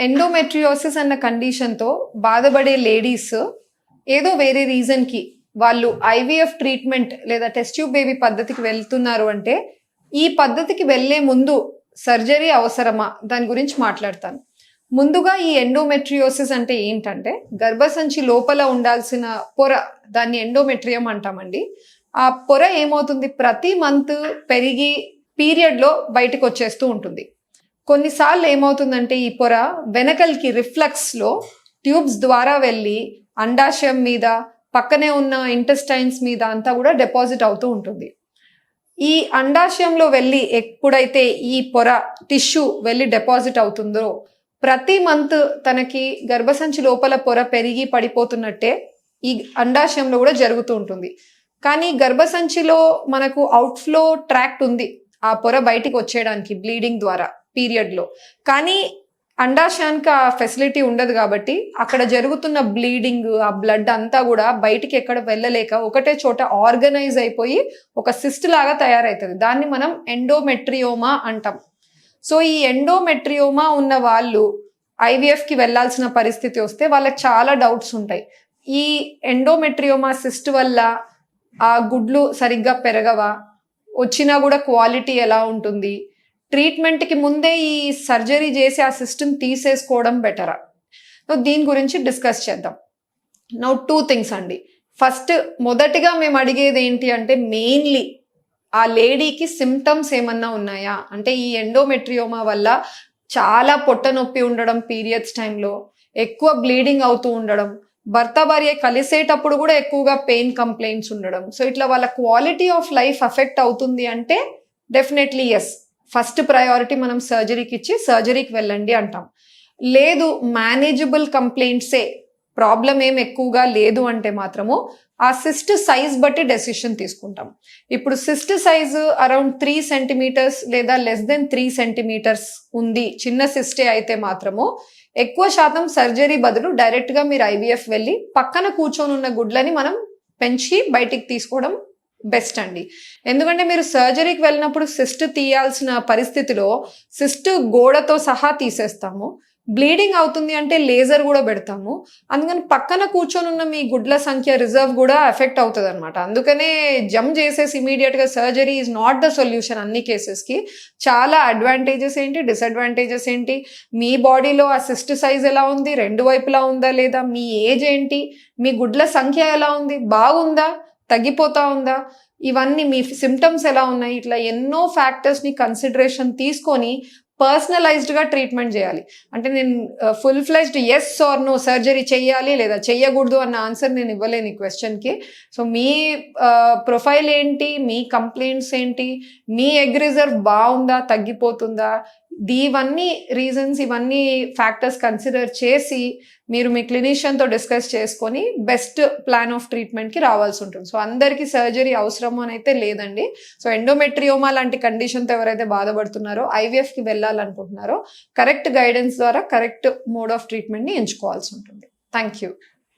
Endometriosis అన్న కండిషన్తో బాధపడే ladies ఏదో వేరే రీజన్కి వాళ్ళు ఐవీఎఫ్ ట్రీట్మెంట్ లేదా టెస్ట్ ట్యూబ్ బేబీ పద్ధతికి వెళ్తున్నారు అంటే ఈ పద్ధతికి వెళ్లే ముందు సర్జరీ అవసరమా దాని గురించి మాట్లాడతాను. ముందుగా ఈ ఎండోమెట్రియోసిస్ అంటే ఏంటంటే గర్భసంచి లోపల ఉండాల్సిన పొర, దాన్ని ఎండోమెట్రియం అంటామండి. ఆ పొర ఏమవుతుంది, ప్రతి మంత్ పెరిగి పీరియడ్లో బయటకు వచ్చేస్తూ ఉంటుంది. కొన్నిసార్లు ఏమవుతుందంటే ఈ పొర వెనకల్కి రిఫ్లక్స్లో ట్యూబ్స్ ద్వారా వెళ్ళి అండాశయం మీద, పక్కనే ఉన్న ఇంటెస్టైన్స్ మీద అంతా కూడా డిపాజిట్ అవుతూ ఉంటుంది. ఈ అండాశయంలో వెళ్ళి ఎప్పుడైతే ఈ పొర టిష్యూ వెళ్ళి డిపాజిట్ అవుతుందో ప్రతి మంత్ తనకి గర్భసంచి లోపల పొర పెరిగి పడిపోతున్నట్టే ఈ అండాశయంలో కూడా జరుగుతూ ఉంటుంది. కానీ గర్భసంచిలో మనకు అవుట్ఫ్లో ట్రాక్ట్ ఉంది ఆ పొర బయటికి వచ్చేయడానికి బ్లీడింగ్ ద్వారా పీరియడ్లో. కానీ అండాశయానికి ఆ ఫెసిలిటీ ఉండదు కాబట్టి అక్కడ జరుగుతున్న బ్లీడింగ్, ఆ బ్లడ్ అంతా కూడా బయటికి ఎక్కడ వెళ్ళలేక ఒకటే చోట ఆర్గనైజ్ అయిపోయి ఒక సిస్ట్ లాగా తయారవుతుంది. దాన్ని మనం ఎండోమెట్రియోమా అంటాం. సో ఈ ఎండోమెట్రియోమా ఉన్న వాళ్ళు ఐవీఎఫ్కి వెళ్ళాల్సిన పరిస్థితి వస్తే వాళ్ళకి చాలా డౌట్స్ ఉంటాయి. ఈ ఎండోమెట్రియోమా సిస్ట్ వల్ల ఆ గుడ్లు సరిగ్గా పెరగవా, వచ్చినా కూడా క్వాలిటీ ఎలా ఉంటుంది, ట్రీట్మెంట్కి ముందే ఈ సర్జరీ చేసి ఆ సిస్టమ్ తీసేసుకోవడం బెటరా? దీని గురించి డిస్కస్ చేద్దాం. నౌ 2 థింగ్స్ అండి. ఫస్ట్, మొదటిగా మేము అడిగేది ఏంటి అంటే మెయిన్లీ ఆ లేడీకి సిమ్టమ్స్ ఏమన్నా ఉన్నాయా అంటే ఈ ఎండోమెట్రియోమా వల్ల చాలా పొట్ట నొప్పి ఉండడం పీరియడ్స్ టైంలో, ఎక్కువ బ్లీడింగ్ అవుతూ ఉండడం, భర్త భార్య కలిసేటప్పుడు కూడా ఎక్కువగా పెయిన్ కంప్లైంట్స్ ఉండడం. సో ఇట్లా వాళ్ళ క్వాలిటీ ఆఫ్ లైఫ్ అఫెక్ట్ అవుతుంది అంటే డెఫినెట్లీ ఎస్, ఫస్ట్ ప్రయారిటీ మనం సర్జరీకి ఇచ్చి సర్జరీకి వెళ్ళండి అంటాం. లేదు మేనేజబుల్ కంప్లైంట్సే, ప్రాబ్లం ఏం ఎక్కువగా లేదు అంటే మాత్రము ఆ సిస్ట్ సైజ్ బట్టి డెసిషన్ తీసుకుంటాం. ఇప్పుడు సిస్ట్ సైజు అరౌండ్ 3 సెంటీమీటర్స్ లేదా లెస్ దెన్ 3 సెంటీమీటర్స్ ఉంది, చిన్న సిస్టే అయితే మాత్రము ఎక్కువ శాతం సర్జరీ బదులు డైరెక్ట్గా మీరు ఐవీఎఫ్ వెళ్ళి పక్కన కూర్చొని ఉన్న గుడ్లని మనం పెంచి బయటికి తీసుకోవడం బెస్ట్ అండి. ఎందుకంటే మీరు సర్జరీకి వెళ్ళినప్పుడు సిస్ట్ తీయాల్సిన పరిస్థితిలో సిస్ట్ గోడతో సహా తీసేస్తాము, బ్లీడింగ్ అవుతుంది అంటే లేజర్ కూడా పెడతాము. అందుకని పక్కన కూర్చొని ఉన్న మీ గుడ్ల సంఖ్య రిజర్వ్ కూడా ఎఫెక్ట్ అవుతుంది అనమాట. అందుకనే జంప్ చేసేసి ఇమీడియట్గా surgery is not the solution అన్ని కేసెస్కి. చాలా అడ్వాంటేజెస్ ఏంటి, డిసడ్వాంటేజెస్ ఏంటి, మీ బాడీలో ఆ సిస్ట్ సైజ్ ఎలా ఉంది, 2 వైపులా ఉందా లేదా, మీ ఏజ్ ఏంటి, మీ గుడ్ల సంఖ్య ఎలా ఉంది, బాగుందా తగ్గిపోతా ఉందా, ఇవన్నీ మీ సిమ్టమ్స్ ఎలా ఉన్నాయి, ఇట్లా ఎన్నో ఫ్యాక్టర్స్ని కన్సిడరేషన్ తీసుకొని పర్సనలైజ్డ్గా ట్రీట్మెంట్ చేయాలి. అంటే నేను full fledged yes or no surgery చెయ్యాలి లేదా చెయ్యకూడదు అన్న ఆన్సర్ నేను ఇవ్వలేను ఈ క్వశ్చన్కి. సో మీ ప్రొఫైల్ ఏంటి, మీ కంప్లైంట్స్ ఏంటి, మీ ఎగ్ రిజర్వ్ బాగుందా తగ్గిపోతుందా, ఇవన్నీ రీజన్స్, ఇవన్నీ ఫ్యాక్టర్స్ కన్సిడర్ చేసి మీరు మీ క్లినిషియన్తో డిస్కస్ చేసుకొని బెస్ట్ ప్లాన్ ఆఫ్ ట్రీట్మెంట్కి రావాల్సి ఉంటుంది. సో అందరికీ సర్జరీ అవసరం అని అయితే లేదండి. సో ఎండోమెట్రియోమా లాంటి కండిషన్తో ఎవరైతే బాధపడుతున్నారో, ఐవీఎఫ్కి వెళ్ళాలనుకుంటున్నారో కరెక్ట్ గైడెన్స్ ద్వారా కరెక్ట్ మోడ్ ఆఫ్ ట్రీట్మెంట్ని ఎంచుకోవాల్సి ఉంటుంది. Thank you.